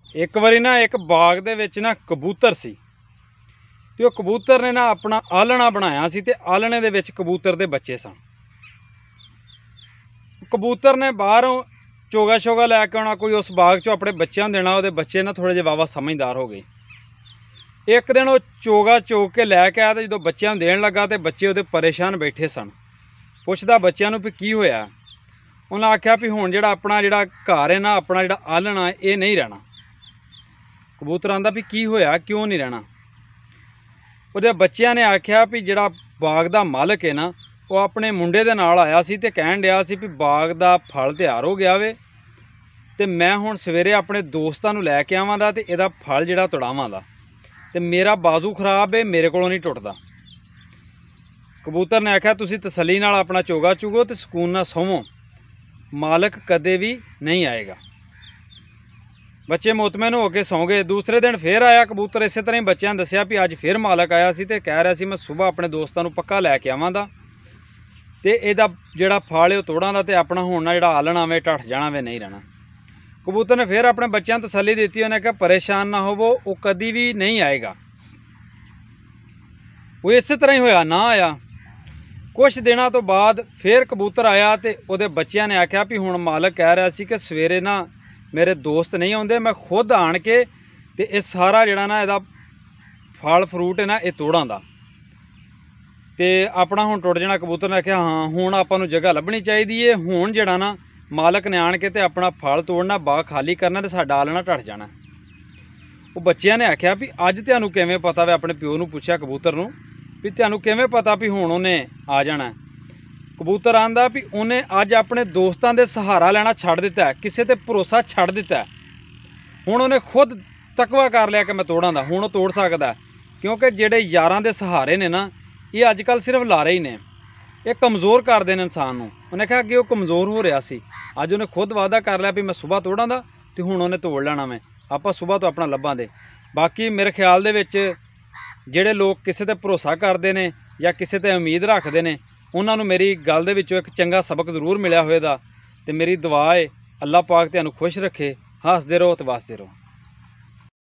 एक बारी ना एक बाग दे विच ना कबूतर सी ते वो कबूतर ने ना अपना आलना बनाया सी ते आलने दे विच कबूतर दे बच्चे सन। कबूतर ने बाहरों चोगा शोगा लैके आना, कोई उस बाग चो अपने बच्चों देना। वो बच्चे ना थोड़े जे वावा समझदार हो गए। एक दिन वो चोगा चोग के लैके आया, तो जो बच्चों देन लगा तो बच्चे वो परेशान बैठे सन। पुछदा बच्चों भी की होया। उन्हें आख्या भी हुण जिहड़ा अपना जिहड़ा घर है ना, अपना जिहड़ा आलना ये नहीं रहना। कबूतर आंदा भी की होया, क्यों नहीं रहना। उहदे बच्चों ने आख्या भी जिहड़ा बाग दा मालक है ना, वो अपने मुंडे दे नाल आया सी ते कहण दिया सी भी बाग दा फल तैयार हो गया वे ते मैं हुण सवेरे अपने दोस्तां नूं लैके आवां दा ते इहदा फल जिहड़ा तोड़ावां दा, ते मेरा बाजू खराब है, मेरे कोलों नहीं टुटदा। कबूतर ने आख्या तुसीं तसल्ली नाल अपना चोगा चुगो ते सकून नाल सोवो, मालक कदे भी नहीं आएगा। बच्चे मुतमैन हो के सौ गए। दूसरे दिन फिर आया कबूतर, इस तरह ही बच्चों ने दसिया भी अज फिर मालक आया सी ते कह रहा सी मैं सुबह अपने दोस्तों नूं पक्का लैके आवां दा ते इहदा जिहड़ा फल है तोड़ां दा ते अपना हुण ना जिहड़ा आलना वे ढट जाना वे, नहीं रहना। कबूतर ने फिर अपने बच्चों तसल्ली दी। उन्हें कहा परेशान ना होवो, वो कदी भी नहीं आएगा। वो इस तरह ही होया, ना आया। कुछ दिनों तो बाद फिर कबूतर आया तो उहदे बच्चों ने आख्या भी हुण मालक कह रहा सी कि सवेरे ना मेरे दोस्त नहीं आउंदे, मैं खुद आण के ते इह सारा जिहड़ा ना इहदा फल फ्रूट है ना ये तोड़ां दा ते अपना हुण टुट जाना। कबूतर ने आख्या हाँ हुण आपां नूं जगह लभनी चाहिदी है, हुण जिहड़ा ना मालक ने आण के ते अपना फल तोड़ना, बाग खाली करना ते साडा आलना ढट जाना। वो बच्चों ने आख्या भी अज तुहानूं किवें पता वे, अपने प्यो नूं पुछया कबूतर नूं भी तुहानूं किवें पता भी हुण उहने आ जाना। कबूतर आंदा भी उन्हें अज अपने दोस्तों के सहारा लेना छड्ड दिता है, किसी ते भरोसा छड्ड दिता है। हुण उन्हें खुद तकवा कर लिया कि मैं तोड़ां दा, हुण तोड़ सकदा है। क्योंकि जिहड़े यारां दे सहारे ने ना, ये अजकल सिर्फ लारे ही ने, ये कमज़ोर कर देन इंसान नूं। उन्हें कहा कि वो कमज़ोर हो रहा सी, अज उन्हें खुद वादा कर लिया भी मैं सुबह तोड़ां दा ते हुण उन्हें तोड़ लेना। मैं आपां सुबह तो अपना लब्भां दे। बाकी मेरे ख्याल दे विच जिहड़े लोग किसी ते भरोसा करते हैं या किसी ते उम्मीद रखते हैं, उन्होंने मेरी गल दे विचों एक चंगा सबक जरूर मिलिया होएगा। ते मेरी दुआ है अल्लाह पाक तुहानूं खुश रखे, हसदे रहो ते वसदे रहो।